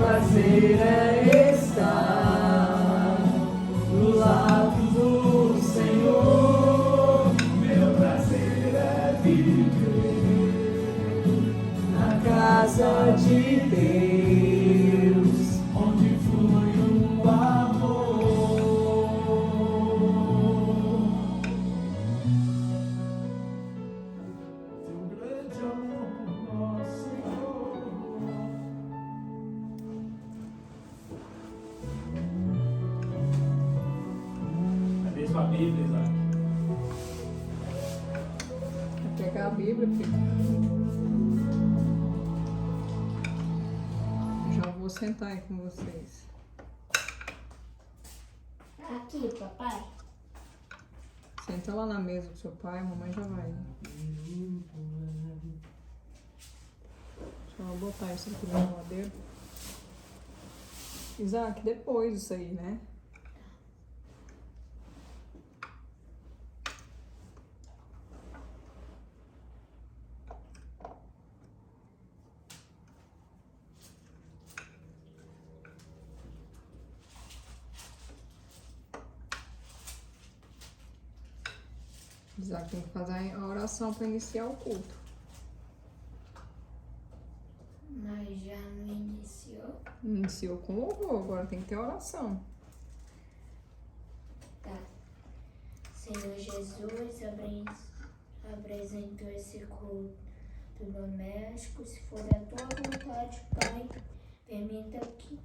prazer é estar nos lados do Senhor. Meu prazer é viver na casa de Deus, onde flui o amor. Teu grande amor, nosso Senhor. Cadê sua Bíblia, Isaac? Vou pegar a Bíblia, filho. Já vou sentar aí com vocês. Aqui, papai. Senta lá na mesa com seu pai, a mamãe já vai. Deixa eu botar isso aqui na geladeira. Isaac, depois isso aí, né? Isaac tem que fazer a oração para iniciar o culto. Mas já não iniciou? Iniciou com louvor, agora tem que ter oração. Tá. Senhor Jesus, apresentou esse culto doméstico. Se for da tua vontade, Pai, permita que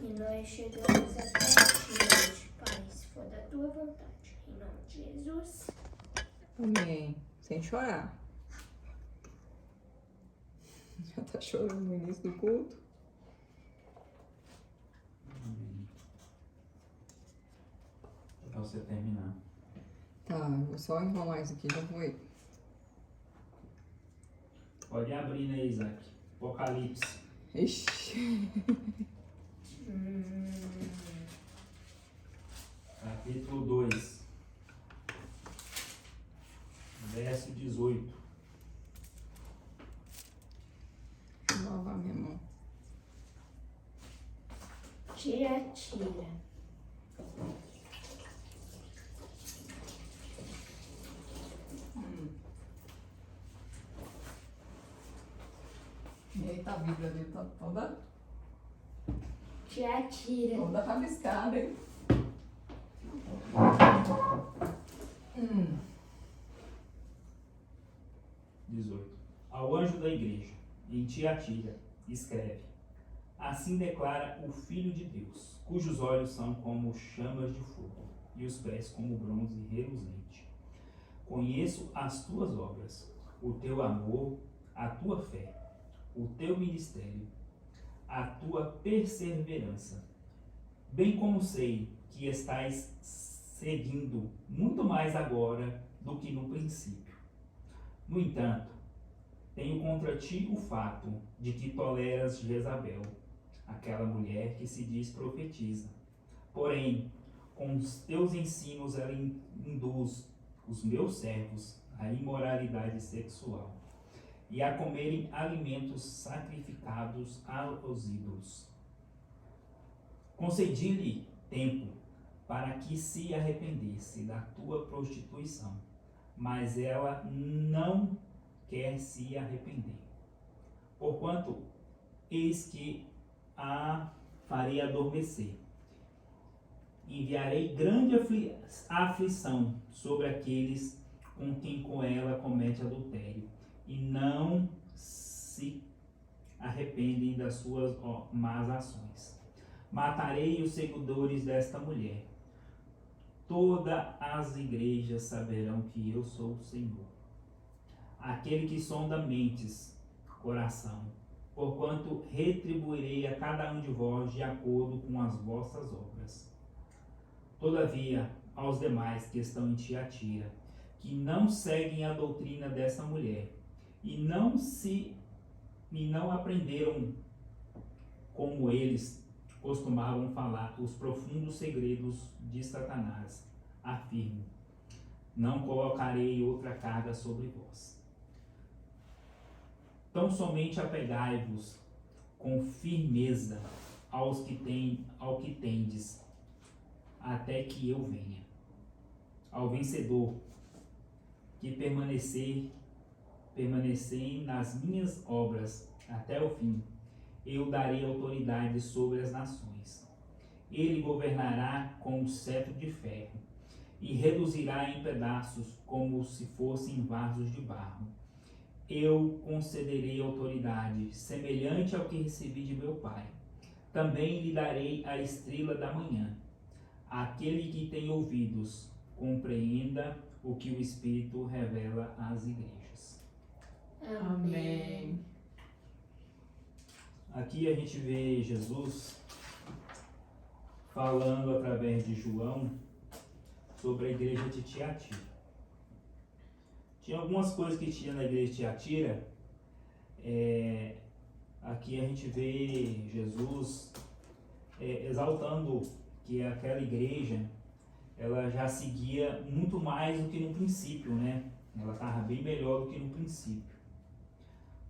nós chegamos até ti hoje, Pai. Se for da tua vontade, em nome de Jesus. Amém. Sem chorar. Já tá chorando no início do culto. Pra você terminar. Tá, eu vou só enrolar isso aqui, já foi. Pode abrir, né, Isaac? Apocalipse. Ixi. Capítulo 2. Verso 18. Deixa eu lavar minha mão. Tira. Eita, a Bíblia dele tá toda Tira. rabiscada, hein? 18. Ao anjo da igreja, em Tiatira, escreve: Assim declara o Filho de Deus, cujos olhos são como chamas de fogo, e os pés como bronze reluzente. Conheço as tuas obras, o teu amor, a tua fé, o teu ministério, a tua perseverança, bem como sei que estás seguindo muito mais agora do que no princípio. No entanto, tenho contra ti o fato de que toleras Jezabel, aquela mulher que se diz profetiza. Porém, com os teus ensinos ela induz os meus servos à imoralidade sexual e a comerem alimentos sacrificados aos ídolos. Concedi-lhe tempo para que se arrependesse da tua prostituição, mas ela não quer se arrepender. Porquanto, eis que a farei adormecer. Enviarei grande aflição sobre aqueles com quem com ela comete adultério, e não se arrependem das suas más ações. Matarei os seguidores desta mulher. Todas as igrejas saberão que eu sou o Senhor, aquele que sonda mentes, coração, porquanto retribuirei a cada um de vós de acordo com as vossas obras. Todavia, aos demais que estão em Tiatira, que não seguem a doutrina dessa mulher, e não aprenderam como eles costumavam falar os profundos segredos de Satanás, afirmo: não colocarei outra carga sobre vós. Tão somente apegai-vos com firmeza ao que tendes, até que eu venha. Ao vencedor que permanecer nas minhas obras até o fim, eu darei autoridade sobre as nações. Ele governará com um cetro de ferro e reduzirá em pedaços como se fossem vasos de barro. Eu concederei autoridade semelhante ao que recebi de meu Pai. Também lhe darei a estrela da manhã. Aquele que tem ouvidos, compreenda o que o Espírito revela às igrejas. Amém. Aqui a gente vê Jesus falando através de João sobre a igreja de Tiatira. Tinha algumas coisas que tinha na igreja de Tiatira. Aqui a gente vê Jesus exaltando que aquela igreja ela já seguia muito mais do que no princípio, né? Ela estava bem melhor do que no princípio.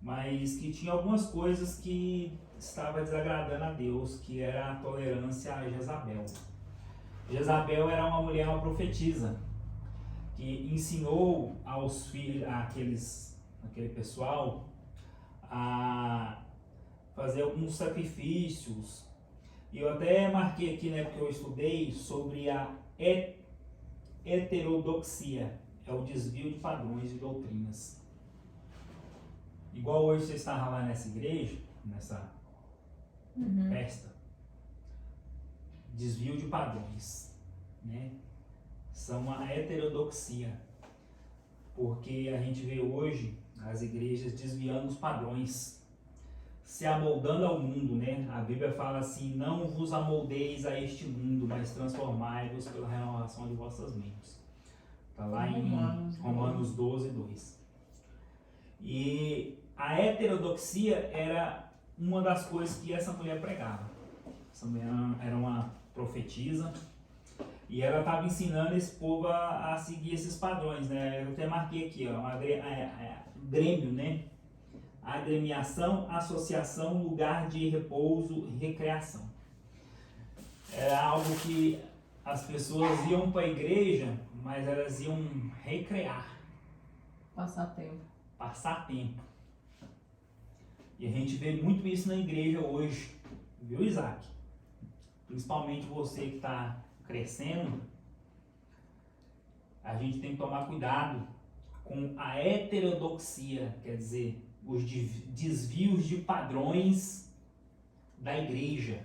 Mas que tinha algumas coisas que estava desagradando a Deus, que era a tolerância a Jezabel. Jezabel era uma mulher, uma profetisa, que ensinou aos filhos, aquele pessoal, a fazer alguns sacrifícios. E eu até marquei aqui, né, porque eu estudei sobre a heterodoxia, é o desvio de padrões e doutrinas. Igual hoje você estava lá nessa igreja, nessa festa, desvio de padrões, né? São a heterodoxia, porque a gente vê hoje as igrejas desviando os padrões, se amoldando ao mundo, né? A Bíblia fala assim: não vos amoldeis a este mundo, mas transformai-vos pela renovação de vossas mentes. Está lá em Romanos 12, 2. E a heterodoxia era uma das coisas que essa mulher pregava. Essa mulher era uma profetisa e ela estava ensinando esse povo a seguir esses padrões, né? Eu até marquei aqui, ó, grêmio, né? Agremiação, associação, lugar de repouso e recreação. Era algo que as pessoas iam para a igreja, mas elas iam recrear. Passar tempo. E a gente vê muito isso na igreja hoje, viu, Isaac? Principalmente você que está crescendo, a gente tem que tomar cuidado com a heterodoxia, quer dizer, os desvios de padrões da igreja.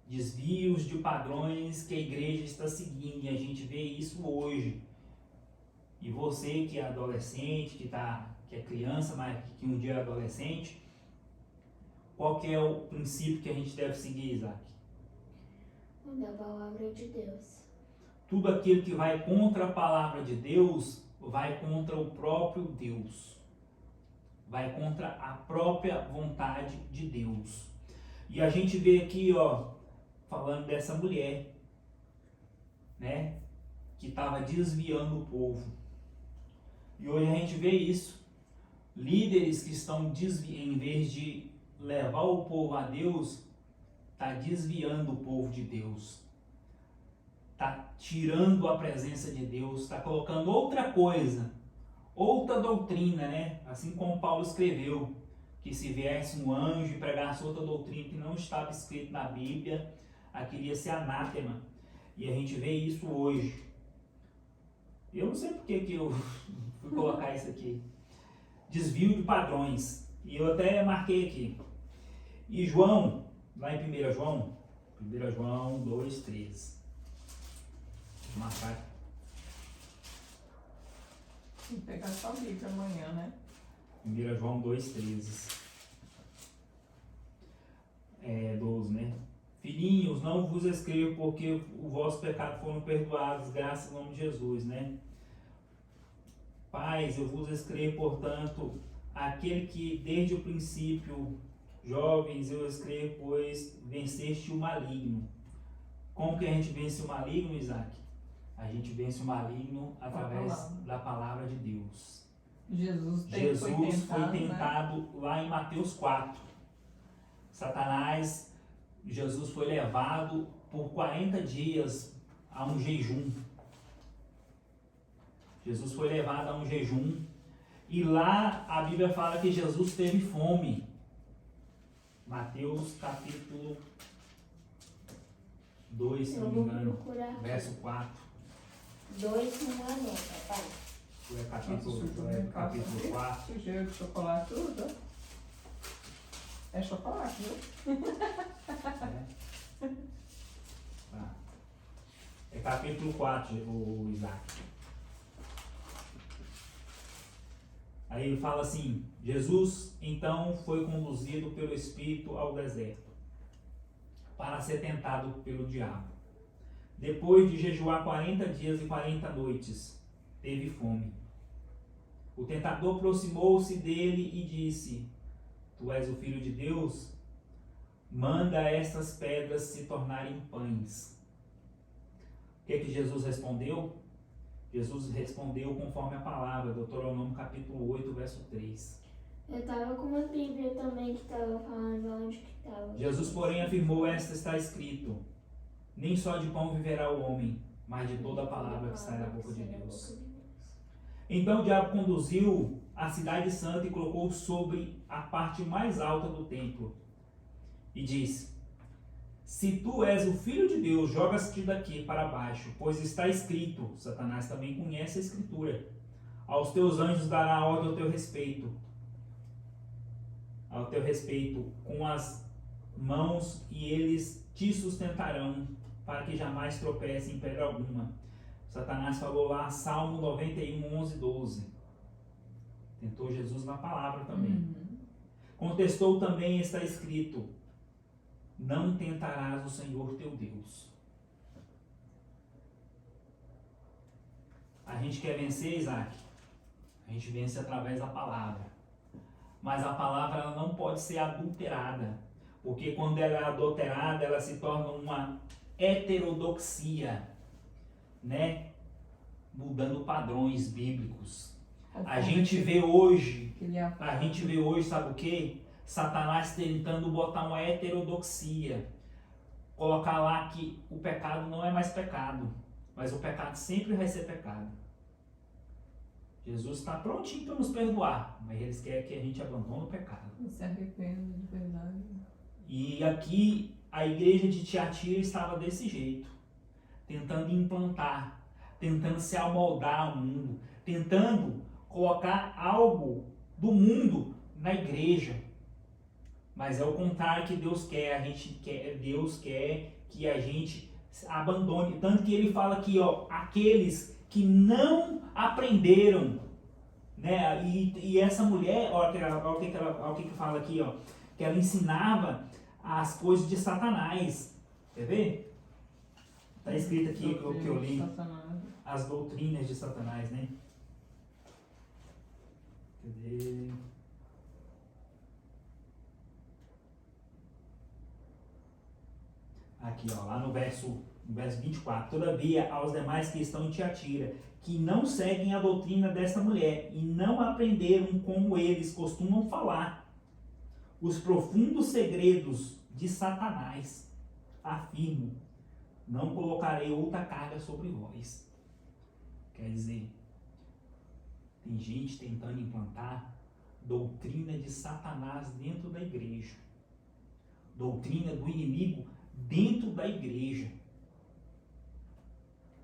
Desvios de padrões que a igreja está seguindo, e a gente vê isso hoje. E você que é adolescente, que é criança, mas que um dia é adolescente, qual que é o princípio que a gente deve seguir, Isaac? O da palavra de Deus. Tudo aquilo que vai contra a palavra de Deus, vai contra o próprio Deus. Vai contra a própria vontade de Deus. E a gente vê aqui, ó, falando dessa mulher, né, que estava desviando o povo. E hoje a gente vê isso. Líderes que estão desviando, em vez de levar o povo a Deus, está desviando o povo de Deus. Está tirando a presença de Deus, está colocando outra coisa, outra doutrina, né? Assim como Paulo escreveu, que se viesse um anjo e pregasse outra doutrina que não estava escrito na Bíblia, aquilo ia ser anátema. E a gente vê isso hoje. Eu não sei por que eu fui colocar isso aqui. Desvio de padrões. E eu até marquei aqui. E João, lá em 1 João 2:13. Vou marcar aqui. Vou pegar só a Bíblia amanhã, né? 1 João 2:13. 12, né? Filhinhos, não vos escrevo porque o vosso pecado foram perdoados, graças ao nome de Jesus, né? Pais, eu vos escrevo, portanto, aquele que desde o princípio, jovens, eu escrevo, pois venceste o maligno. Como que a gente vence o maligno, Isaac? A gente vence o maligno através da palavra de Deus. Jesus foi tentado, né? Lá em Mateus 4. Satanás atrás, Jesus foi levado por 40 dias a um jejum. Jesus foi levado a um jejum. E lá a Bíblia fala que Jesus teve fome. Mateus capítulo 2, se Eu não me vou engano, procurar aqui. verso 4. 2 não é não, papai. É capítulo 4. Sujeira de chocolate tudo, ó. É chocolate, viu? É capítulo 4, o Isaac. Aí ele fala assim: Jesus então foi conduzido pelo Espírito ao deserto para ser tentado pelo diabo. Depois de jejuar 40 dias e 40 noites, teve fome. O tentador aproximou-se dele e disse: Tu és o Filho de Deus? Manda estas pedras se tornarem pães. O que é que Jesus respondeu? Jesus respondeu conforme a palavra, Deuteronômio capítulo 8, verso 3. Eu tava com uma Bíblia também que tava falando onde que tava. Jesus, porém, afirmou: Esta está escrito: Nem só de pão viverá o homem, mas de toda a palavra que sai da boca de Deus. Então o diabo conduziu a cidade santa e colocou sobre a parte mais alta do templo. E disse: Se tu és o Filho de Deus, joga-te daqui para baixo, pois está escrito. Satanás também conhece a Escritura. Aos teus anjos dará ordem ao teu respeito. Com as mãos, e eles te sustentarão, para que jamais tropece em pedra alguma. Satanás falou lá, Salmo 91, 11, 12. Tentou Jesus na palavra também. Contestou também, está escrito: Não tentarás o Senhor teu Deus. A gente quer vencer, Isaac? A gente vence através da palavra. Mas a palavra ela não pode ser adulterada. Porque quando ela é adulterada, ela se torna uma heterodoxia, né? Mudando padrões bíblicos. A gente vê hoje, sabe o quê? Satanás tentando botar uma heterodoxia. Colocar lá que o pecado não é mais pecado, mas o pecado sempre vai ser pecado. Jesus está prontinho para nos perdoar, mas eles querem que a gente abandone o pecado. Se arrependa de verdade. E aqui a igreja de Tiatira estava desse jeito, tentando implantar, tentando se amoldar ao mundo, tentando colocar algo do mundo na igreja. Mas é o contrário que Deus quer. Deus quer que a gente abandone. Tanto que ele fala aqui, ó, aqueles que não aprenderam, né? E essa mulher, olha o que fala aqui, ó, que ela ensinava as coisas de Satanás. Quer ver? Está escrito aqui o que eu li. As doutrinas de Satanás, né? Cadê? Aqui, ó, lá no verso 24. Todavia, aos demais que estão em Tiatira, que não seguem a doutrina desta mulher e não aprenderam como eles costumam falar os profundos segredos de Satanás, afirmo: não colocarei outra carga sobre vós. Quer dizer, tem gente tentando implantar doutrina de Satanás dentro da igreja, doutrina do inimigo dentro da igreja.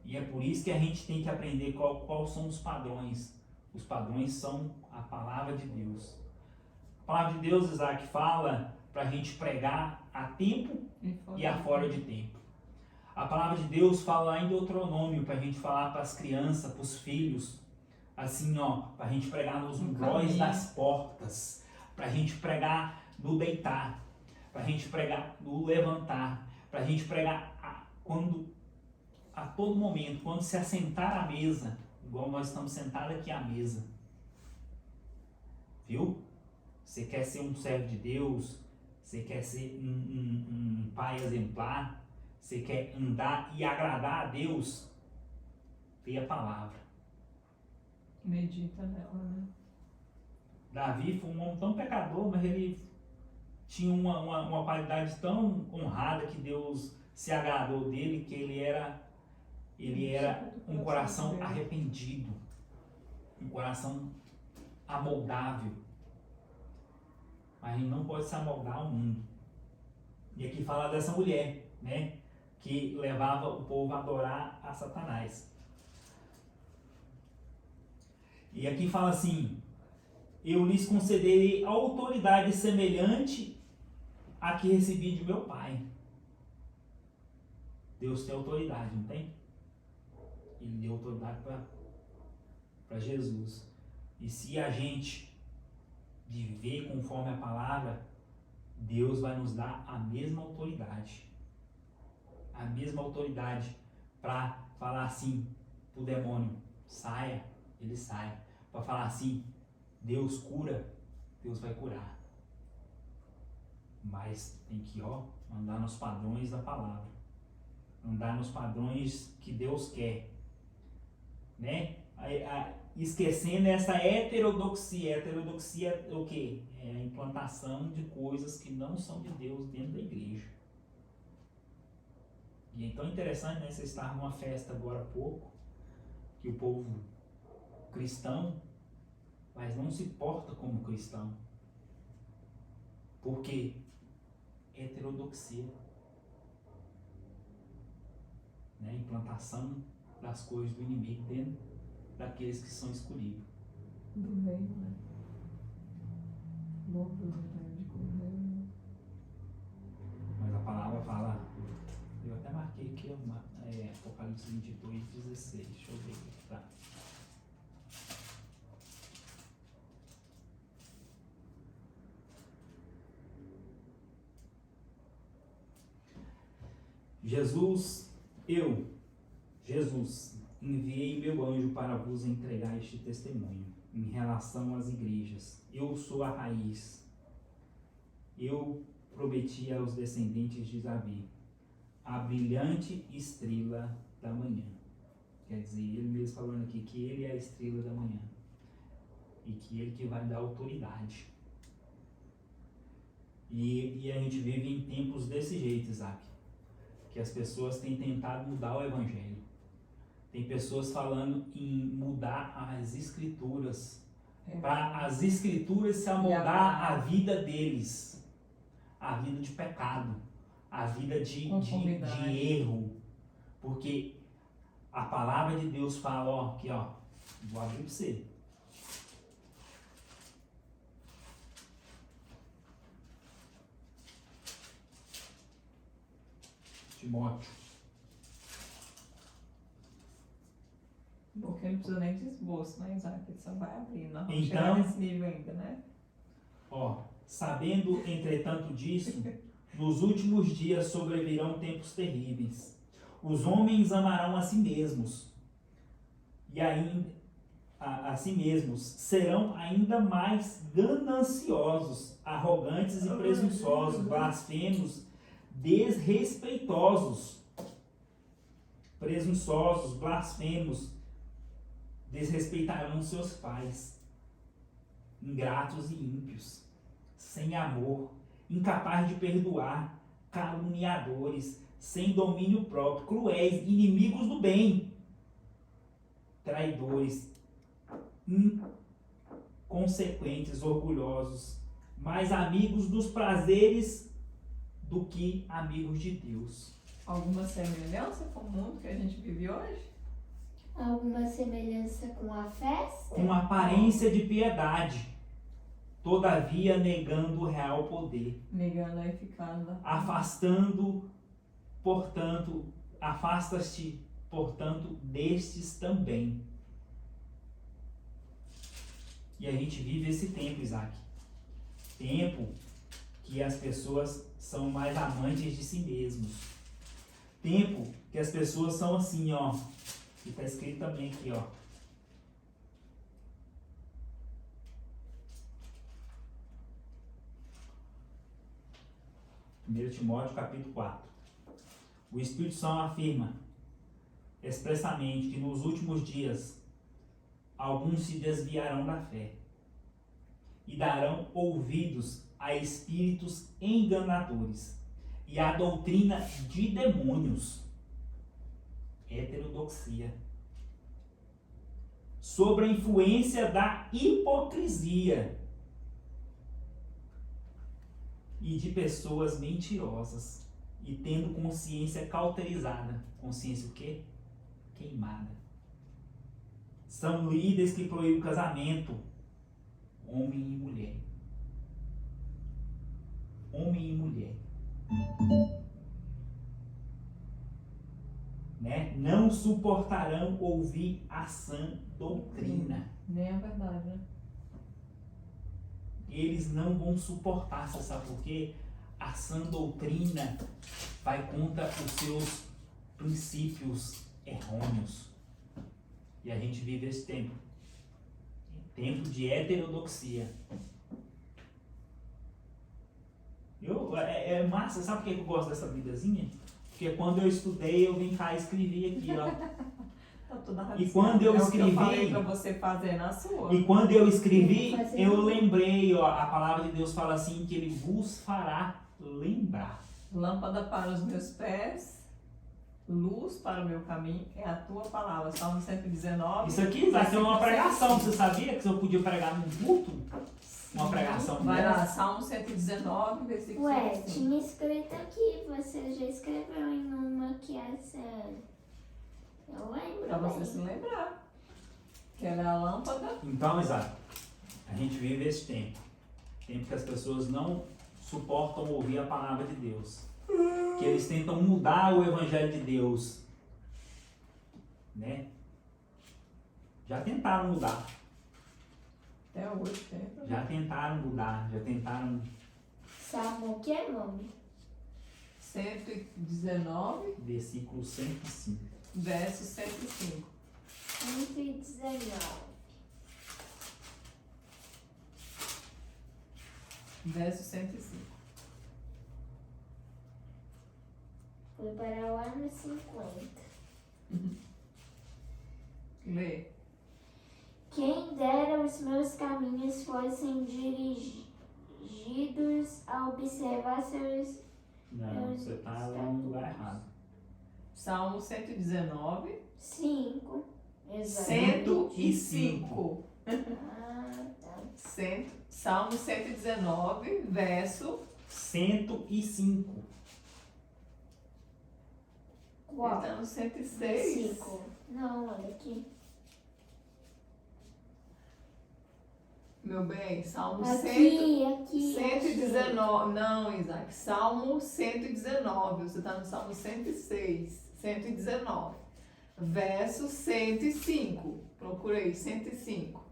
E é por isso que a gente tem que aprender quais são os padrões. Os padrões são a palavra de Deus. A palavra de Deus, Isaac, fala para a gente pregar a tempo e a fora de tempo. A palavra de Deus fala lá em Deuteronômio para a gente falar para as crianças, para os filhos, assim, ó, para a gente pregar nos umbróis das portas, para a gente pregar no deitar, para a gente pregar no levantar, para a gente pregar a todo momento, quando se assentar à mesa, igual nós estamos sentados aqui à mesa. Viu? Você quer ser um servo de Deus, você quer ser um pai exemplar, você quer andar e agradar a Deus, leia a palavra. Medita nela, né? Davi foi um homem tão pecador, mas ele tinha uma qualidade tão honrada que Deus se agradou dele, que ele era um coração arrependido, um coração amoldável. Mas a gente não pode se amoldar ao mundo. E aqui fala dessa mulher, né, que levava o povo a adorar a Satanás. E aqui fala assim: eu lhes concederei autoridade semelhante à que recebi de meu pai. Deus tem autoridade, não tem? Ele deu autoridade para Jesus. E se a gente viver conforme a palavra, Deus vai nos dar a mesma autoridade. A mesma autoridade para falar assim pro demônio: saia, ele sai. Para falar assim: Deus cura, Deus vai curar. Mas tem que, andar nos padrões da palavra. Andar nos padrões que Deus quer. Né? Esquecendo essa heterodoxia. Heterodoxia é o quê? É a implantação de coisas que não são de Deus dentro da igreja. E é tão interessante, né? Você estar numa festa agora há pouco, que o povo cristão, mas não se porta como cristão. Por quê? Heterodoxia. Né? Implantação das coisas do inimigo dentro daqueles que são escolhidos. Do reino, né? Novo do reino de Cordeiro. Mas a palavra fala, eu até marquei aqui, Apocalipse 22, 16. Deixa eu ver aqui, tá? Jesus, enviei meu anjo para vos entregar este testemunho em relação às igrejas. Eu sou a raiz. Eu prometi aos descendentes de Davi a brilhante estrela da manhã. Quer dizer, ele mesmo falando aqui que ele é a estrela da manhã. E que ele que vai dar autoridade. E a gente vive em tempos desse jeito, Isaac. Que as pessoas têm tentado mudar o evangelho. Tem pessoas falando em mudar as escrituras. Para as escrituras se amoldar à vida deles. A vida de pecado. A vida de erro. Porque a palavra de Deus fala, aqui, vou abrir para você. Timóteo. Porque não precisa nem de esboço, né, Isaac? Ele só vai abrir. Não vamos Então, chegar nesse nível ainda, né? Sabendo, entretanto, disso, nos últimos dias sobrevirão tempos terríveis. Os homens amarão a si mesmos, e ainda a si mesmos serão ainda mais gananciosos, arrogantes e presunçosos, blasfemos, desrespeitosos, presunçosos, blasfemos, desrespeitarão seus pais, ingratos e ímpios, sem amor, incapazes de perdoar, caluniadores, sem domínio próprio, cruéis, inimigos do bem, traidores, inconsequentes, orgulhosos, mais amigos dos prazeres do que amigos de Deus. Alguma semelhança com o mundo que a gente vive hoje? Alguma semelhança com a festa? Com aparência de piedade, todavia negando o real poder. Negando a eficácia. Afasta-te, portanto, destes também. E a gente vive esse tempo, Isaac. Tempo que as pessoas são mais amantes de si mesmos. Tempo que as pessoas são assim, que está escrito também aqui, 1 Timóteo capítulo 4. O Espírito Santo afirma expressamente que nos últimos dias alguns se desviarão da fé e darão ouvidos a espíritos enganadores e a doutrina de demônios. Heterodoxia. Sobre a influência da hipocrisia e de pessoas mentirosas e tendo consciência cauterizada. Consciência o quê? Queimada. São líderes que proíbem o casamento, homem e mulher. Homem e mulher. Né? Não suportarão ouvir a sã doutrina. Nem é verdade, né? Eles não vão suportar, você sabe por quê? A sã doutrina vai contra os seus princípios errôneos. E a gente vive esse tempo. Tempo de heterodoxia. É massa, sabe por que eu gosto dessa Bíbliazinha? Porque quando eu estudei, eu vim cá e escrevi aqui, ó. Tá toda E quando eu escrevi, eu falei pra você fazer na sua. E quando eu escrevi, eu lembrei, ó, a palavra de Deus fala assim, que Ele vos fará lembrar. Lâmpada para os meus pés, luz para o meu caminho, é a tua palavra. Salmo 119. Isso aqui, Isaac, é uma pregação. Você sabia que eu podia pregar num culto? Uma pregação Vai lá, dessa? Salmo 119, versículo Ué, 5. tinha escrito aqui, você já escreveu em uma que essa. Eu lembro. Pra você bem. se lembrar. Que era a lâmpada. Então, Isaac, a gente vive esse tempo. Tempo que as pessoas não suportam ouvir a palavra de Deus. Que eles tentam mudar o evangelho de Deus. Né? Já tentaram mudar. Até hoje tem. Já tentaram mudar. Já tentaram. Sabe o que é nome? 119, Versículo 105. verso 105. 119. Verso 105. Foi para o ano 50. Lê. Quem dera os meus caminhos fossem dirigidos a observar seus. Não, você está no lugar errado. Salmo 119, 5. Exato. 105. Ah, tá. Salmo 119, verso. 105. Qual? Está no 106. 5. Não, olha aqui. Meu bem, Salmo Aqui. 119. Não, Isaac. Salmo 119. Você está no Salmo 106. 119. Verso 105. Procurei 105.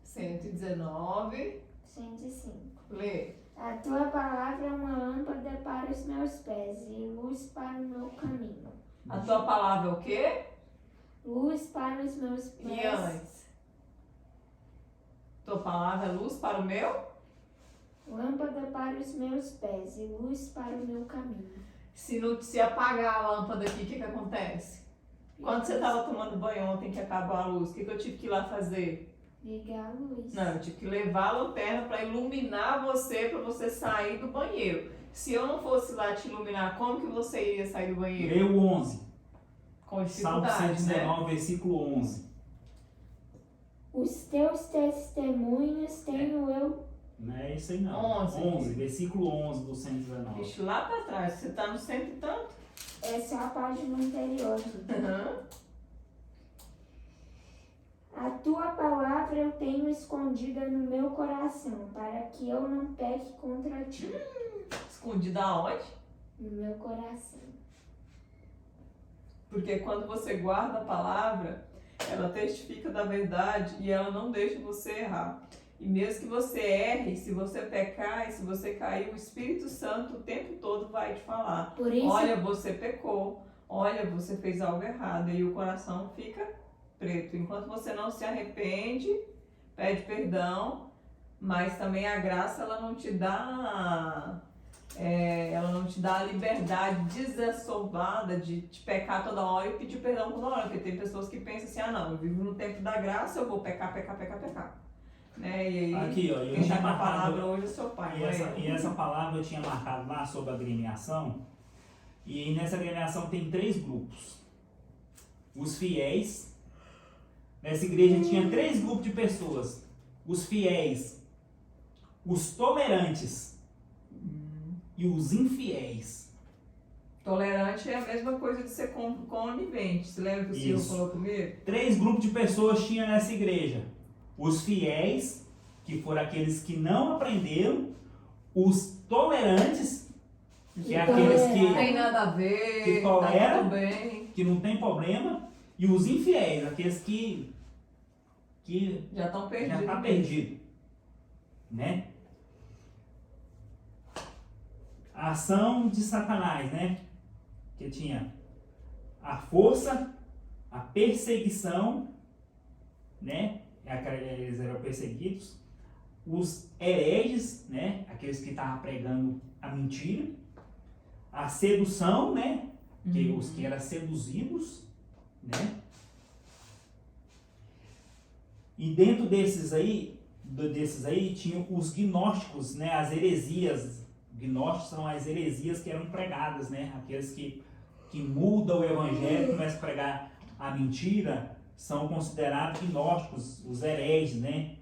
119. 105. Lê. A tua palavra é uma lâmpada para os meus pés e luz para o meu caminho. A tua palavra é o quê? Luz para os meus E pés. antes? Tua palavra é luz para o meu? Lâmpada para os meus pés e luz para o meu caminho. Se apagar a lâmpada aqui, o que acontece? Quando você estava tomando banho ontem que acabou a luz, o que eu tive que ir lá fazer? Ligar a luz. Não, eu tive que levar a lanterna para iluminar você, para você sair do banheiro. Se eu não fosse lá te iluminar, como que você iria sair do banheiro? Lê o 11. Com Salmo dificuldade, 119, né? versículo 11. Os teus testemunhos tenho eu. Não é isso aí não. 11. Versículo 11 do 119. Vixe, lá para trás, você tá no cento e tanto? Essa é a página anterior. Uhum. A tua palavra eu tenho escondida no meu coração, para que eu não peque contra ti. Escondida aonde? No meu coração. Porque quando você guarda a palavra, ela testifica da verdade e ela não deixa você errar. E mesmo que você erre, se você pecar e se você cair, o Espírito Santo o tempo todo vai te falar. Por isso, Olha, você pecou. Olha, você fez algo errado. E o coração fica preto. Enquanto você não se arrepende, pede perdão, mas também a graça ela não te dá a liberdade desassovada de pecar toda hora e pedir perdão toda hora. Porque tem pessoas que pensam assim, não, eu vivo no tempo da graça, eu vou pecar. né? E aí, Aqui, ó, eu quem tinha tá com a palavra marcado. hoje é seu pai, E não é essa, eu. e essa palavra eu tinha marcado lá sobre a agremiação. E nessa agremiação tem 3 grupos. Os fiéis. Nessa igreja tinha 3 grupos de pessoas. Os fiéis, os tolerantes e os infiéis. Tolerante é a mesma coisa de ser conivente. Você lembra que o senhor Isso. falou comigo? 3 grupos de pessoas tinha nessa igreja. Os fiéis, que foram aqueles que não aprenderam. Os tolerantes, que é aqueles Não que, tem nada a ver, que tolera. tá tudo bem. que não tem problema. E os infiéis, aqueles que Já estão já perdidos. está perdido, né? A ação de Satanás, né? Que tinha a força, a perseguição, né? Eles eram perseguidos. Os hereges, né? Aqueles que estavam pregando a mentira. A sedução, né? Que os que eram seduzidos, né? E dentro desses aí tinham os gnósticos, né? As heresias. Gnósticos são as heresias que eram pregadas, né? Aqueles que mudam o evangelho, começam a pregar a mentira, são considerados gnósticos, os hereges, né?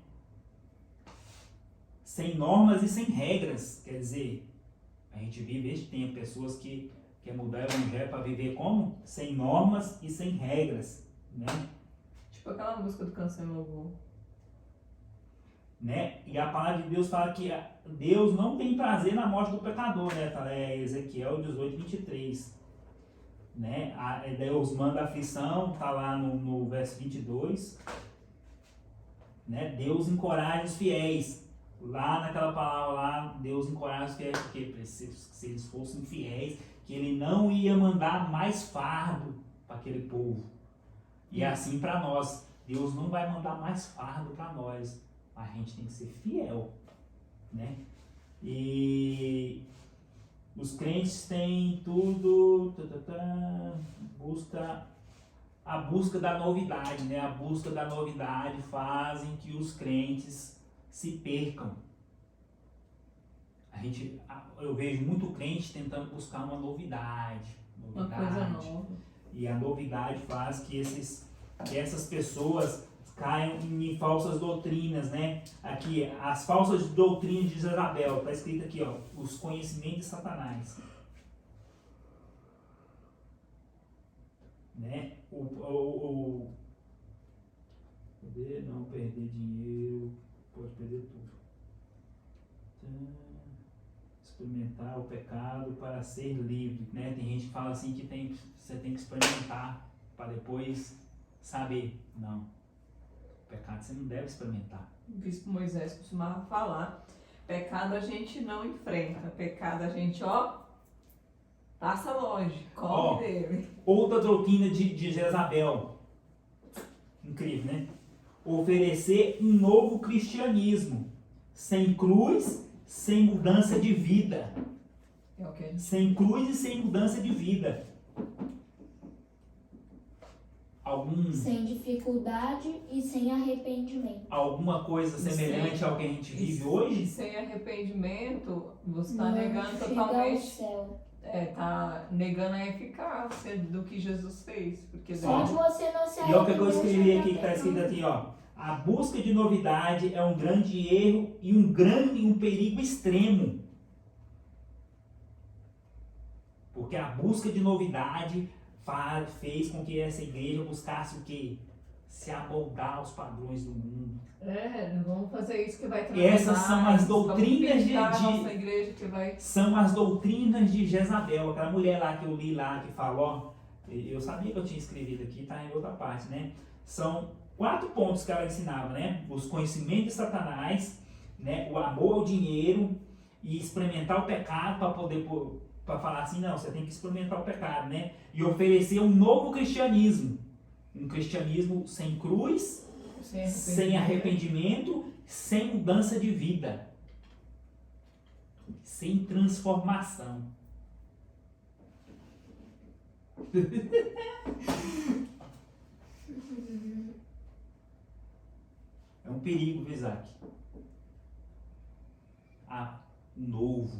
Sem normas e sem regras. Quer dizer, a gente vive este tempo, pessoas que querem mudar o evangelho para viver como? Sem normas e sem regras, né? Tipo aquela música do Cancelo Louvor. Né? E a palavra de Deus fala que Deus não tem prazer na morte do pecador, né? É Ezequiel 18:23. Né? Deus manda aflição, tá lá no verso 22. Né? Deus encoraja os fiéis. Lá naquela palavra lá, Deus encoraja os fiéis, porque se eles fossem fiéis, que ele não ia mandar mais fardo para aquele povo. E assim para nós, Deus não vai mandar mais fardo para nós. A gente tem que ser fiel, né? E os crentes têm tudo, a busca da novidade, né? A busca da novidade fazem que os crentes se percam. Eu vejo muito crente tentando buscar uma novidade. Uma coisa nova. E a novidade faz que essas pessoas caiam em falsas doutrinas, né? Aqui, as falsas doutrinas de Jezabel, está escrito aqui, ó, os conhecimentos de Satanás. Né? Não perder dinheiro, pode perder tudo. Experimentar o pecado para ser livre, né? Tem gente que fala assim que você tem que experimentar para depois saber. Não. Pecado você não deve experimentar. O bispo Moisés costumava falar: pecado a gente não enfrenta, pecado a gente, passa longe, corre dele. Outra doutrina de Jezabel, incrível, né? Oferecer um novo cristianismo, sem cruz, sem mudança de vida. É o que a gente... Sem cruz e sem mudança de vida. Sem dificuldade e sem arrependimento. Alguma coisa semelhante ao que a gente vive hoje? Sem arrependimento, você está Não negando chega totalmente. ao céu. Tá negando a eficácia do que Jesus fez. Porque Só de você não se E olha o que eu arrepender, escrevi já aqui, que está escrito pecando. aqui, ó. A busca de novidade é um grande erro e um perigo extremo. Porque a busca de novidade fez com que essa igreja buscasse o quê? Se amoldar aos padrões do mundo. não vamos fazer isso que vai trazer Essas são as doutrinas nossa igreja que vai... São as doutrinas de Jezabel, aquela mulher lá que eu li lá, que falou, eu sabia que eu tinha escrevido aqui, tá em outra parte, né? São 4 pontos que ela ensinava, né? Os conhecimentos de Satanás, né? O amor ao dinheiro e experimentar o pecado para falar assim, não, você tem que experimentar o pecado, né? E oferecer um novo cristianismo. Um cristianismo sem cruz, sem arrependimento, sem mudança de vida. Sem transformação. É um perigo, viu, Isaac? O novo.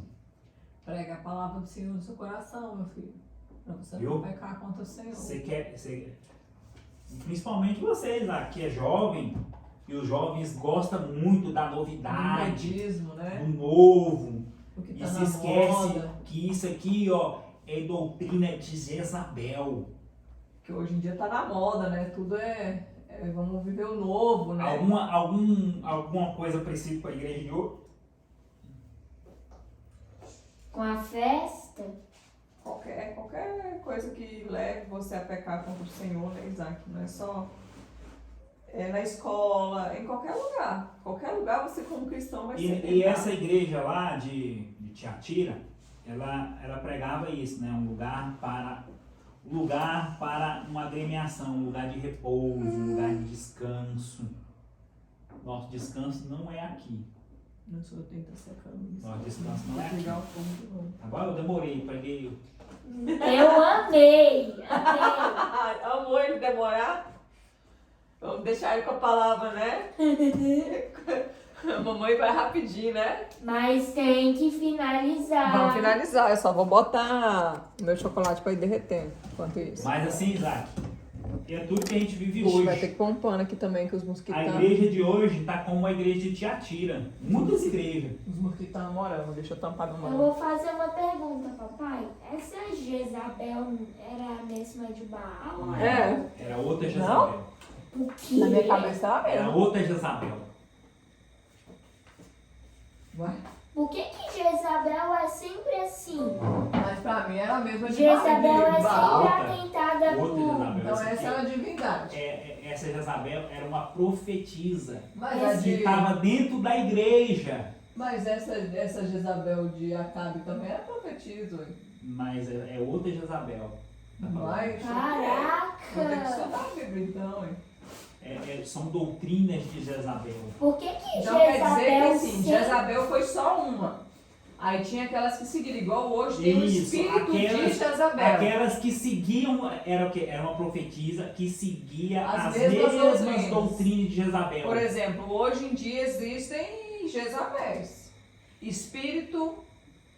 Prega a palavra do Senhor no seu coração, meu filho. Pra você Viu? não pecar contra o Senhor. Principalmente você, Isaac, que é jovem, e os jovens gostam muito da novidade, Modismo, né? do novo. O que E tá se na esquece moda. que isso aqui, ó, é doutrina de Jezabel. Que hoje em dia tá na moda, né? Tudo vamos viver o novo, né? Alguma coisa parecida com a igreja de hoje? Com a festa, Qualquer coisa que leve você a pecar contra o Senhor, né, Isaac? Não é só na escola, em qualquer lugar. Qualquer lugar você como cristão vai ser E tentado. essa igreja lá de Tiatira, ela pregava isso, né? Um lugar para uma agremiação, um lugar de repouso, um lugar de descanso. Nosso descanso não é aqui. Não sou eu tá secando isso. Nosso descanso não é Vou aqui. ligar o fogo de novo. Agora eu demorei, preguei. eu amei. Amou ele demorar? Vamos deixar ele com a palavra, né? A mamãe vai rapidinho, né? Mas tem que finalizar. Vamos finalizar, eu só vou botar o meu chocolate pra ir derretendo enquanto isso. Mas assim, Isaac, é tudo que a gente vive Ixi, hoje. vai ter que pôr um pano aqui também, que os A mosquitos igreja de hoje está como a igreja de Tiatira. Muitas igrejas. Os mosquitos estão namorando, deixa eu tampar no Eu mano. vou fazer uma pergunta, papai. Essa Jezabel era a mesma de Baal? É. Era outra Não? Jezabel. O que? Na minha cabeça ela Era mesmo. outra Jezabel. Ué? Por que Jezabel é sempre assim? Mas pra mim era a mesma de Jezabel é Baal. sempre atentada Outra por... Jezabel. Então Essa essa aqui, é a divindade. essa Jezabel era uma profetisa Mas a que de... estava dentro da igreja. Mas essa Jezabel de Acabe também era profetisa, ué. Mas é outra Jezabel. Tá falando? Mas... Caraca! Vou ter que estudar a Bíblia então, ué. São doutrinas de Jezabel. Por que Então quer dizer que Jezabel assim, sempre... Jezabel foi só uma. Aí tinha aquelas que seguiram, igual hoje tem o Isso, espírito de Jezabel. aquelas que seguiam, era o quê? Era uma profetisa que seguia As as mesmas mesmas doutrinas. doutrinas de Jezabel. Por exemplo, hoje em dia existem Jezabéis. Espírito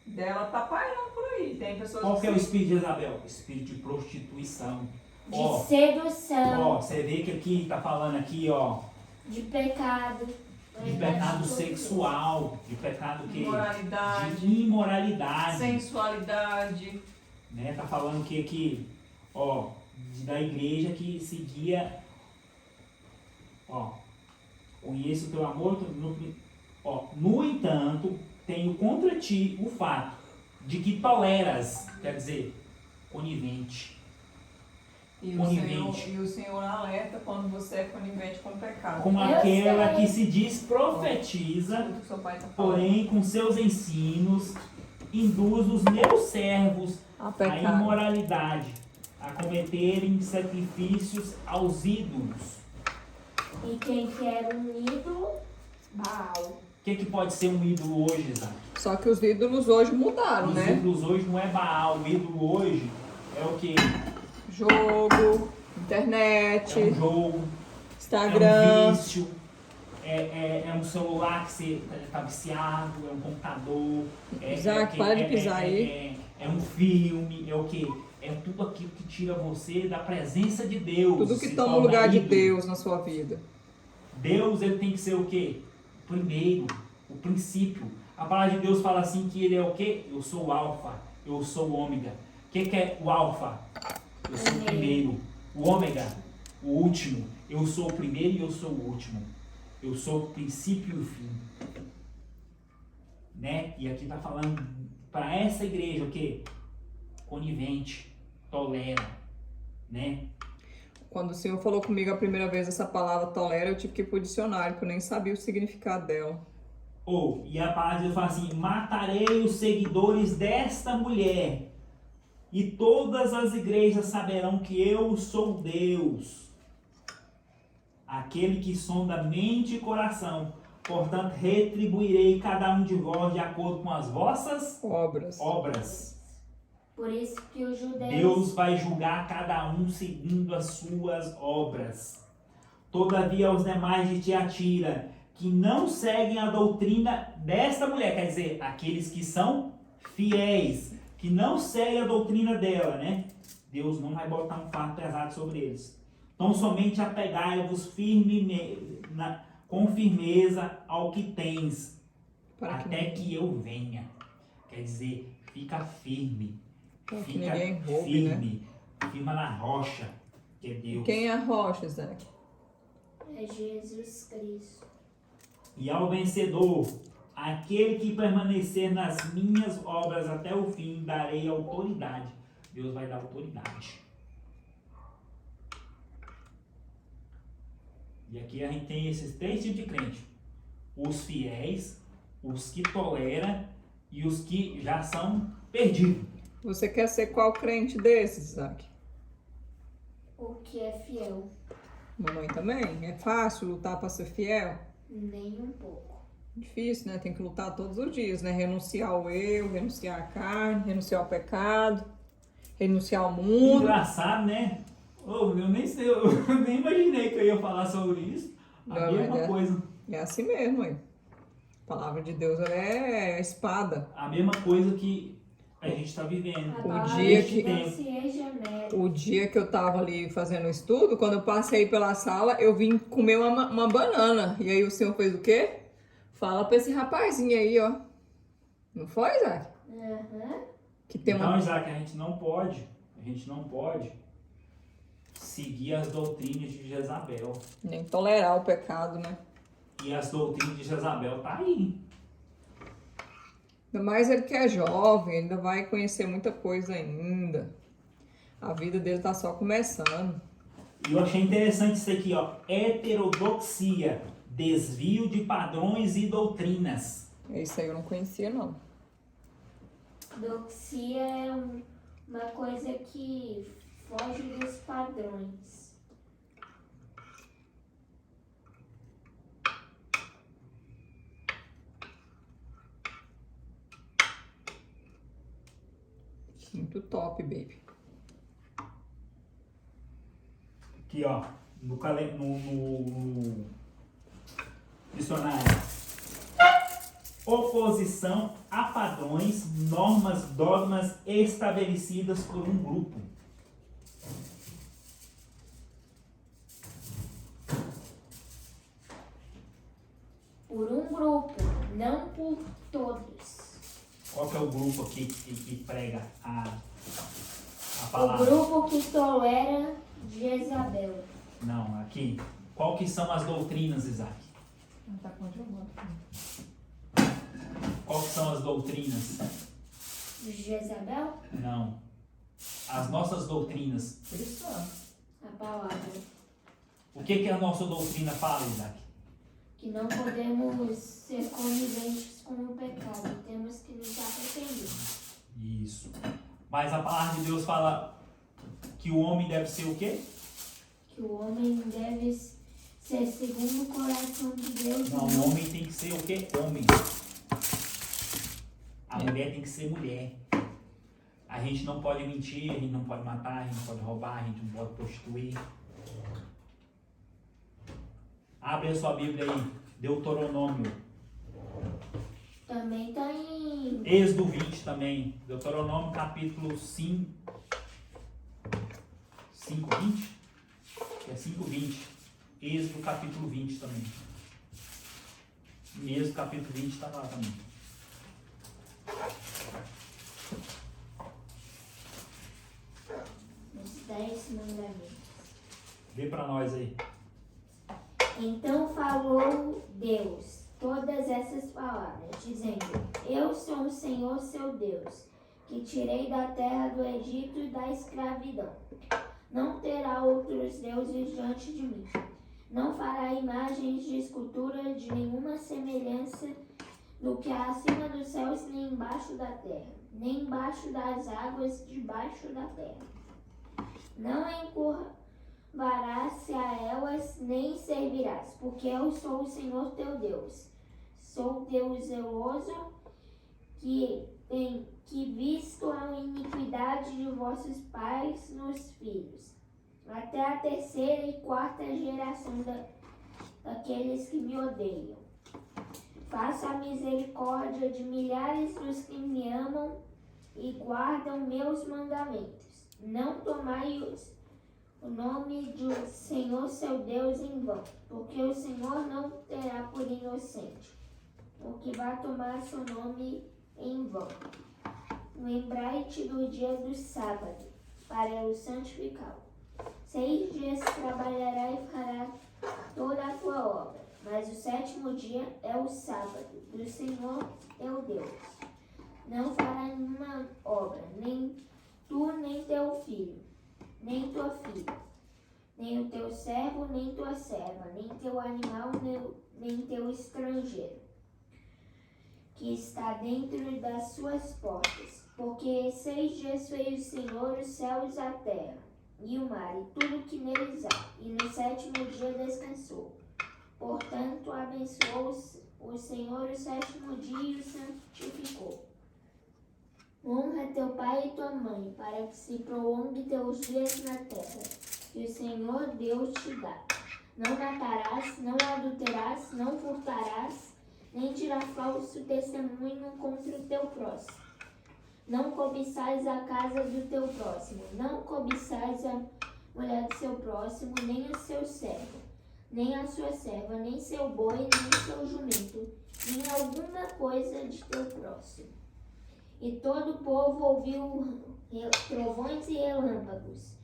dela tá pairando por aí. Tem pessoas Qual que é o que espírito de Jezabel? Espírito de prostituição. De Ó, sedução, você vê que aqui tá falando aqui, ó, de pecado. de pecado sexual, de pecado que Imoralidade, de imoralidade, sensualidade. né? Tá falando que aqui, ó, da igreja que seguia, ó, conheço o teu amor, no entanto, tenho contra ti o fato de que toleras, quer dizer, conivente. E Conivente. o Senhor alerta quando você é conivente com o pecado. Com Eu aquela sei. que se diz profetiza, Tudo que seu pai tá falando. porém com seus ensinos induz os meus servos a à pecar. imoralidade, a cometerem sacrifícios aos ídolos. E quem quer um ídolo? Baal. O que pode ser um ídolo hoje, Isaac? Só que os ídolos hoje mudaram, Os né? ídolos hoje não é Baal, o ídolo hoje é o que? Jogo, internet, É um jogo, é Instagram. um vício, é um celular que você está viciado, é um computador. Isaac, para de pisar aí. É um filme, é o quê? É tudo aquilo que tira você da presença de Deus. Tudo que se toma o torna lugar de ídolo. Deus na sua vida. Deus, ele tem que ser o quê? Primeiro, o princípio. A palavra de Deus fala assim que ele é o quê? Eu sou o alfa, eu sou o ômega. O que é o alfa? Eu sou o primeiro. O ômega, o último. Eu sou o primeiro e eu sou o último. Eu sou o princípio e o fim. Né? E aqui está falando para essa igreja o quê? Conivente, tolera, né? Quando o Senhor falou comigo a primeira vez essa palavra tolera, eu tive que ir pro dicionário, porque eu nem sabia o significado dela. E a palavra de Deus fala assim: matarei os seguidores desta mulher, e todas as igrejas saberão que eu sou Deus, aquele que sonda mente e coração. Portanto, retribuirei cada um de vós de acordo com as vossas Obras. obras. Por isso que os judeus... Deus vai julgar cada um segundo as suas obras. Todavia aos demais de Tiatira, que não seguem a doutrina desta mulher, quer dizer, aqueles que são fiéis, que não seguem a doutrina dela, né? Deus não vai botar um fardo pesado sobre eles. Então somente apegai-vos com firmeza ao que tens, até que eu venha. Quer dizer, fica firme. Para que Fica ninguém roube, firme. Firma na rocha, que é Deus. Quem é a rocha, Isaac? É Jesus Cristo. E ao vencedor, aquele que permanecer nas minhas obras até o fim, darei autoridade. Deus vai dar autoridade. E aqui a gente tem esses 3 tipos de crente. Os fiéis, os que toleram e os que já são perdidos. Você quer ser qual crente desses, Isaac? O que é fiel? Mamãe também? É fácil lutar para ser fiel? Nem um pouco. Difícil, né? Tem que lutar todos os dias, né? Renunciar ao eu, renunciar à carne, renunciar ao pecado, renunciar ao mundo. Engraçado, né? Eu nem sei, eu nem imaginei que eu ia falar sobre isso. A Não, mesma mas coisa. É assim mesmo, aí. A palavra de Deus, ela é a espada. A mesma coisa que a gente está vivendo. A palavra dia de que- Deus se regenera. O dia que eu tava ali fazendo o estudo, quando eu passei pela sala, eu vim comer uma banana. E aí o senhor fez o quê? Fala pra esse rapazinho aí, ó. Não foi, Isaac? Aham. Que tem Então, uma... Isaac, a gente não pode seguir as doutrinas de Jezabel. Nem tolerar o pecado, né? E as doutrinas de Jezabel tá aí. Ainda mais ele que é jovem, ainda vai conhecer muita coisa ainda. A vida dele tá só começando. E eu achei interessante isso aqui, ó. Heterodoxia, desvio de padrões e doutrinas. Isso aí eu não conhecia, não. Doxia é uma coisa que foge dos padrões. Muito top, baby. Aqui, ó. No dicionário. Oposição a padrões, normas, dogmas estabelecidas por um grupo. Por um grupo, não por todos. Qual que é o grupo aqui que prega a O palavra? grupo que tolera Jezabel. Não, aqui. Qual que são as doutrinas, Isaac? Tá congelado. Qual que são as doutrinas? Jezabel? Não. As nossas doutrinas. Cristã. A palavra. O que a nossa doutrina fala, Isaac? Que não podemos ser coniventes com o pecado. Temos que nos arrepender. Isso. Mas a palavra de Deus fala que o homem deve ser o quê? Que o homem deve ser segundo o coração de Deus. Não, e o homem tem que ser o quê? Homem. A mulher tem que ser mulher. A gente não pode mentir, a gente não pode matar, a gente não pode roubar, a gente não pode prostituir. Abre a sua Bíblia aí, Deuteronômio. Também está em Êxodo 20 também. Deuteronômio capítulo 5. 5:20? É 5:20. Êxodo capítulo 20 também. Em Êxodo capítulo 20 está lá também. os 10 mandamentos. Vê para nós aí. Então falou Deus todas essas palavras, dizendo: Eu sou o Senhor seu Deus, que tirei da terra do Egito e da escravidão. Não terá outros deuses diante de mim. Não fará imagens de escultura de nenhuma semelhança no que há acima dos céus, nem embaixo da terra, nem embaixo das águas debaixo da terra. Não encurvarás-se a elas, nem servirás, porque eu sou o Senhor teu Deus. Sou Deus zeloso, que visto a iniquidade de vossos pais nos filhos, até a terceira e quarta geração daqueles que me odeiam. Faça a misericórdia de milhares dos que me amam e guardam meus mandamentos. Não tomai o nome do Senhor seu Deus em vão, porque o Senhor não terá por inocente o que vai tomar seu nome em vão. Lembrai-te do dia do sábado, para o santificá-lo. 6 dias trabalhará e fará toda a tua obra, mas o 7º dia é o sábado do Senhor teu Deus. Não fará nenhuma obra, nem tu, nem teu filho, nem tua filha, nem o teu servo, nem tua serva, nem teu animal, nem teu estrangeiro, que está dentro das suas portas. Porque 6 dias fez o Senhor os céus, a terra e o mar, e tudo que neles há, e no 7º dia descansou. Portanto, abençoou o Senhor o 7º dia e o santificou. Honra teu pai e tua mãe, para que se prolongue teus dias na terra, que o Senhor Deus te dá. Não matarás, não adulterarás, não furtarás, nem dirás falso testemunho contra o teu próximo. Não cobiçais a casa do teu próximo, não cobiçais a mulher do seu próximo, nem o seu servo, nem a sua serva, nem seu boi, nem seu jumento, nem alguma coisa de teu próximo. E todo o povo ouviu trovões e relâmpagos,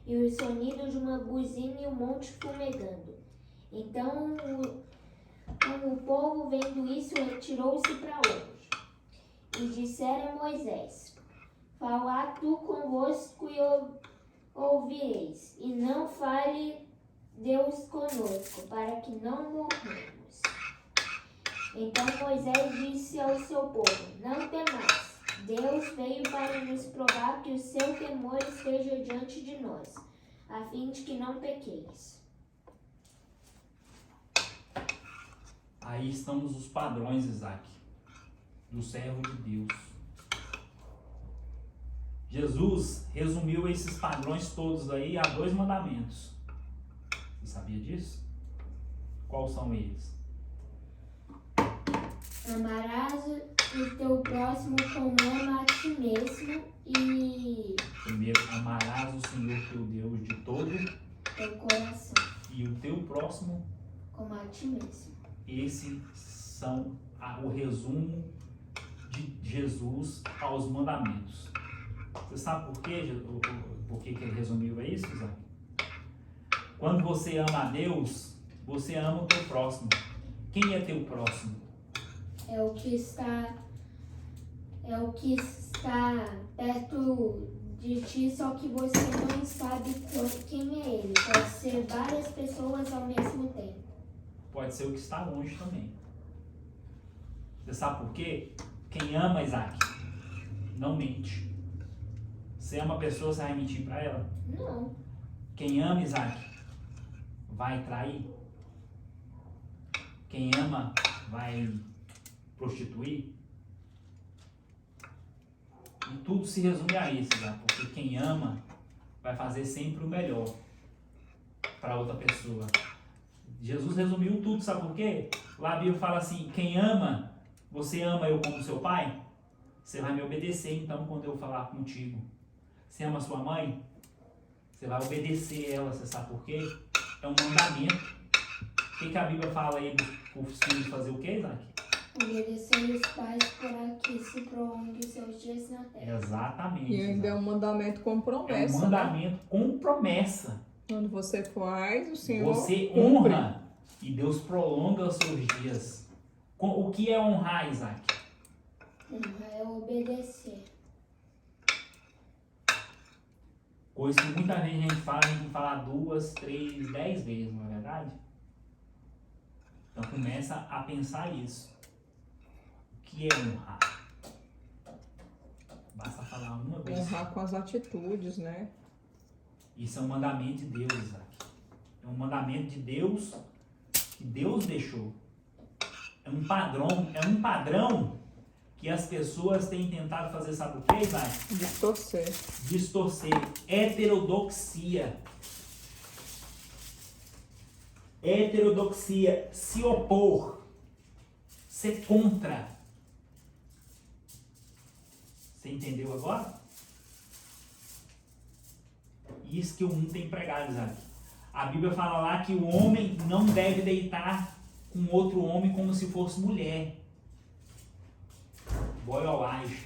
e o sonido de uma buzina e o monte fumegando. Então o povo, vendo isso, retirou-se para longe. E disseram a Moisés: Falá tu convosco e ouvireis, e não fale Deus conosco, para que não morramos. Então Moisés disse ao seu povo: Não temais, Deus veio para nos provar que o seu temor esteja diante de nós, a fim de que não pequeis. Aí estamos os padrões, Isaac, do servo de Deus. Jesus resumiu esses padrões todos aí a 2 mandamentos. Você sabia disso? Quais são eles? Amarás o teu próximo como ama a ti mesmo, e Primeiro, amarás o Senhor teu Deus de todo teu coração e o teu próximo. como a ti mesmo. Esses são o resumo de Jesus aos mandamentos. Você sabe por quê? Por que ele resumiu isso, Isaac? Quando você ama a Deus, você ama o teu próximo. Quem é teu próximo? É o que está perto de ti, só que você não sabe quem é ele. Pode ser várias pessoas ao mesmo tempo. Pode ser o que está longe também. Você sabe por quê? Quem ama, Isaac, não mente. Você ama a pessoa, você vai mentir para ela? Não. Quem ama, Isaac, vai trair? Quem ama vai prostituir? E tudo se resume a isso, Isaac, porque quem ama vai fazer sempre o melhor para outra pessoa. Jesus resumiu tudo, sabe por quê? Lá a Bíblia fala assim: quem ama, você ama eu como seu pai? Você vai me obedecer então quando eu falar contigo. Você ama sua mãe? Você vai obedecer ela, você sabe por quê? É um mandamento. O que a Bíblia fala aí para os filhos fazer o quê, Isaac? Obedecer os pais para que se prolongue os seus dias na terra. Exatamente. E ainda é Isaac. um mandamento com É um promessa, né? mandamento com promessa. Quando você faz, o Senhor Você cumpre. honra e Deus prolonga os seus dias. O que é honrar, Isaac? É obedecer. Coisa que muita gente fala, a gente tem que falar 2, 3, 10 vezes, não é verdade? Então começa a pensar isso. O que é honrar? Basta falar uma vez. Honrar com as atitudes, né? Isso é um mandamento de Deus, Isaac. É um mandamento de Deus que Deus deixou. É um padrão que as pessoas têm tentado fazer, sabe o que, Isaac? Distorcer. Distorcer. Heterodoxia. Heterodoxia, se opor, ser contra. Você entendeu agora? Isso que o mundo tem pregado, Isaac. A Bíblia fala lá que o homem não deve deitar com outro homem como se fosse mulher. Boiolagem.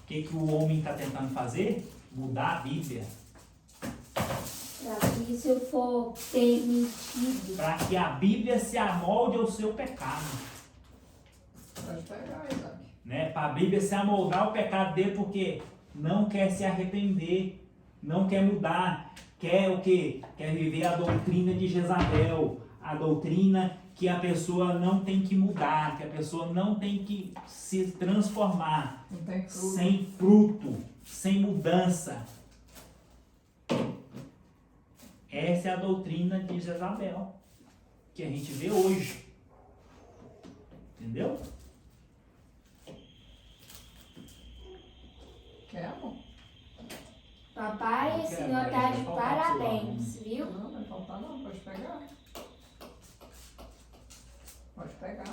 O que o homem está tentando fazer? Mudar a Bíblia. Para que isso for permitido. Para que a Bíblia se amolde ao seu pecado. Pode pegar, Isaac. Né? Para a Bíblia se amoldar ao pecado dele, porque não quer se arrepender, não quer mudar, quer o quê? Quer viver a doutrina de Jezabel, a doutrina que a pessoa não tem que mudar, que a pessoa não tem que se transformar, Não tem fruto. sem fruto, sem mudança. Essa é a doutrina de Jezabel, que a gente vê hoje. Entendeu? Quer, amor? Papai, Não o quero, senhor mas tá vai de faltar pro seu parabéns, viu? Não, vai faltar não, pode pegar. Pode pegar.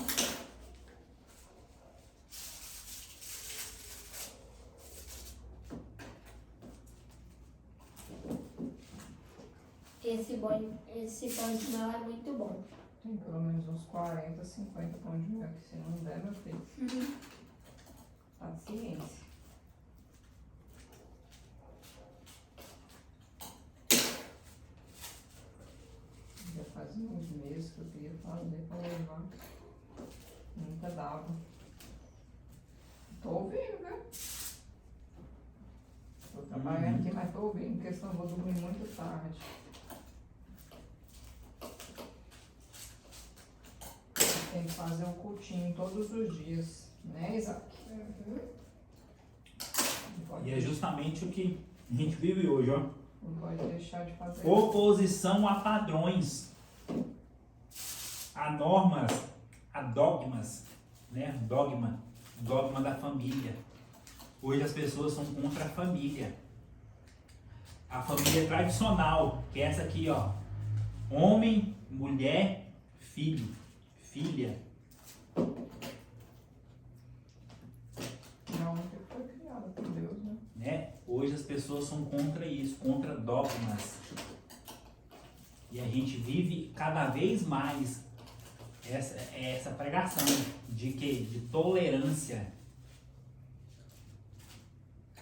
Esse pão de mel é muito bom. Tem pelo menos uns 40, 50 pão de mel, que se não der, meu filho. Paciência. Já fazia uns meses que eu queria fazer pra levar. Nunca dava. Tô ouvindo, viu? Tô trabalhando aqui, mas tô ouvindo, porque senão eu vou dormir muito tarde. Tem que fazer um cultinho todos os dias, né, Isaac? Não pode E é justamente o que a gente vive hoje, ó. Não pode deixar de fazer. Oposição a padrões, a normas, a dogmas, né? Dogma da família. Hoje as pessoas são contra a família. A família tradicional, que é essa aqui, ó. Homem, mulher, filho, filha. Não, que foi criada por Deus, né? Né? Hoje as pessoas são contra isso, contra dogmas. E a gente vive cada vez mais essa pregação de quê? De tolerância.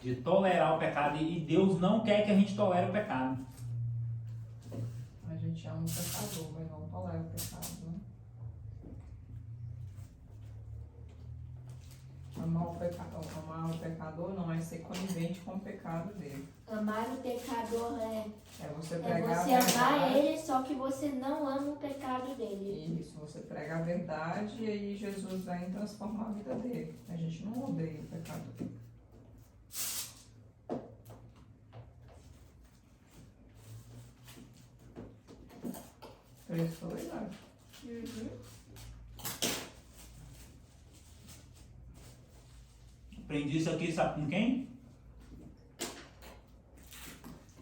De tolerar o pecado. E Deus não quer que a gente tolere o pecado. A gente ama o pecador, mas não tolera o pecado, né? Amar o pecador não é ser conivente com o pecado dele. Amar o pecador é Você você pregar a amar verdade. ele, só que você não ama o pecado dele. Isso, você prega a verdade e aí Jesus vem transformar a vida dele. A gente não odeia o pecado dele. Prestou, Isaac? Aprendi isso aqui, sabe com quem?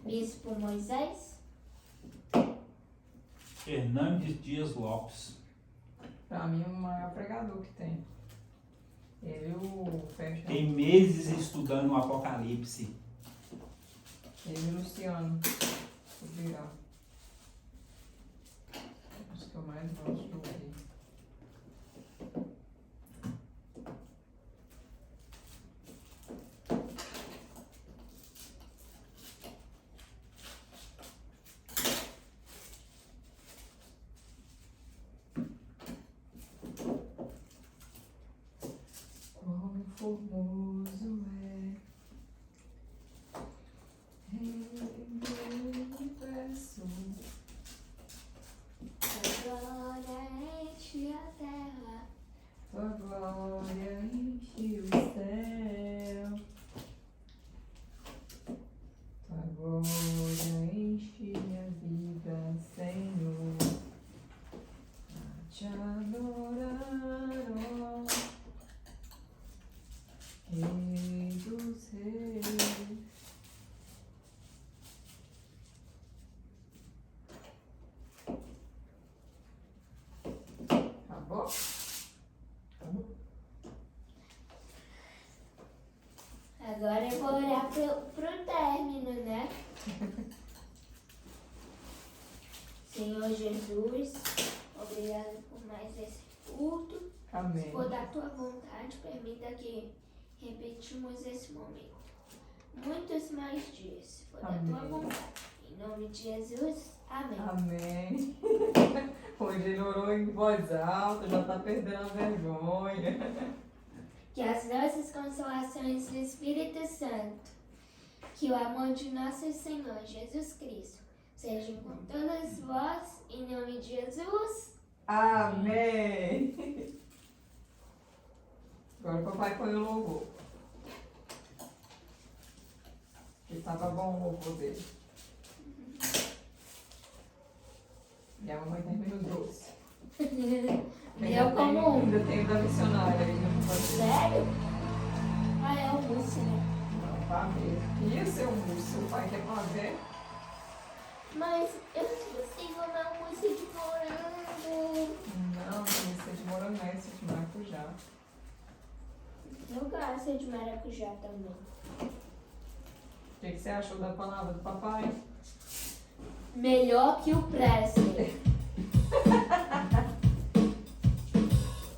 Bispo Moisés? Hernandes Dias Lopes. Pra mim, o maior pregador que tem. Ele e o Fecha. Tem meses estudando o Apocalipse. Ele e o Luciano. Vou virar. Os que eu mais gosto de ouvir. Quão formoso é meu universo. Agora enche a terra. Tua glória enche o céu. Tua glória enche minha vida, Senhor. A te adorar, ó Rei dos Reis. Agora eu vou orar pro término, né? Senhor Jesus, obrigado por mais esse culto. Se Amém. for da tua vontade, permita que repetimos esse momento. Muitos mais dias, se for da tua Amém. vontade. Em nome de Jesus, amém. Amém. Hoje ele orou em voz alta, já tá perdendo a vergonha. Que as doces consolações do Espírito Santo, que o amor de nosso Senhor Jesus Cristo sejam com todas vós, em nome de Jesus. Amém. Agora o papai põe o louvor. Que tava bom o louvor dele. E a mamãe termina o doce. Eu como um. Ainda tem o da missionária aí, não pode ser. Sério? Ah, é o mousse, né? Não, pavê. Ia ser um mousse, seu pai quer pavê? Mas eu esqueci o meu mousse de morango. Não, tem que ser de moranguense, de maracujá. Eu gosto de maracujá também. O que você achou da palavra do papai? Melhor que o Presley.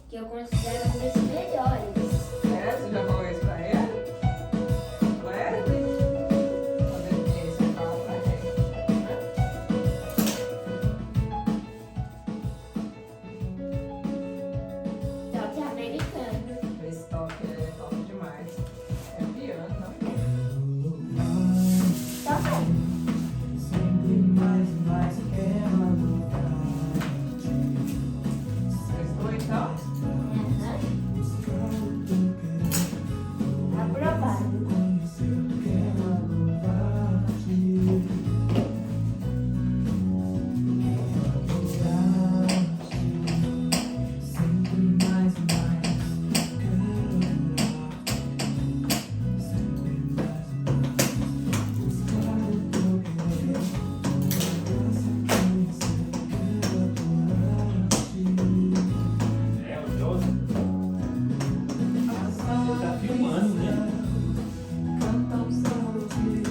Que eu considero um dos melhores. É, você já falou isso pra ele? Pra ele? Quando ele vinha, você fala pra ele. Toque americano. Esse toque é top demais. É piano, não? Toca aí. Sempre mais e mais quero louvar-te. Prestou então? Aham. Aprovado. Conhecer, quero louvar-te. Quero adorar-te. Sempre mais e mais quero louvar-te. Sempre mais e mais buscar o teu querer. Graça conhecer, quero adorar-te. É, o Joseph. Você tá filmando, né? Canta um samba que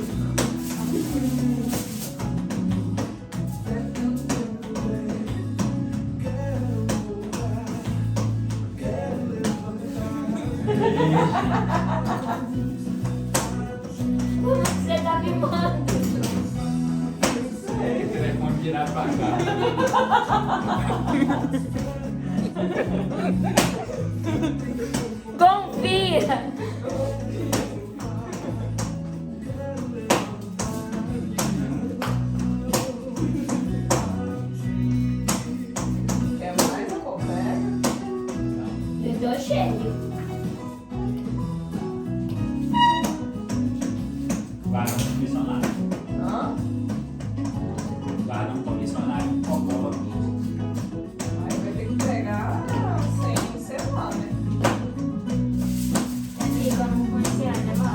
é tanto bem. Quero louvar, quero levantar. Como que você tá filmando? Telefone virado pra cá. Confia! Quer mais, amor? Pega. Eu tô cheio. Varão missionário. Hã? Varão missionário. Cocó. Aí vai ter que pegar sem celular, né? Assim, como funciona, vó?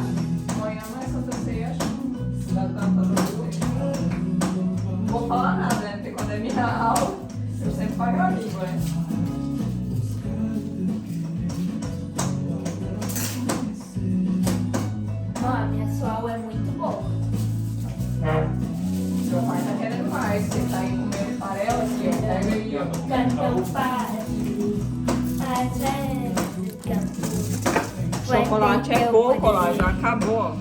Amanhã mais Santa Ceia, acho que dá tanta luz. Não vou falar nada, né? Porque quando é minha aula, eu sempre pago a língua, né? Ó, minha sual é muito boa. Seu pai tá querendo mais. Você tá aí comendo farelo aqui, ó. Pega aí, ó. Cantam para as vezes canto. Chocolate é pouco, ó lá, já acabou, ó.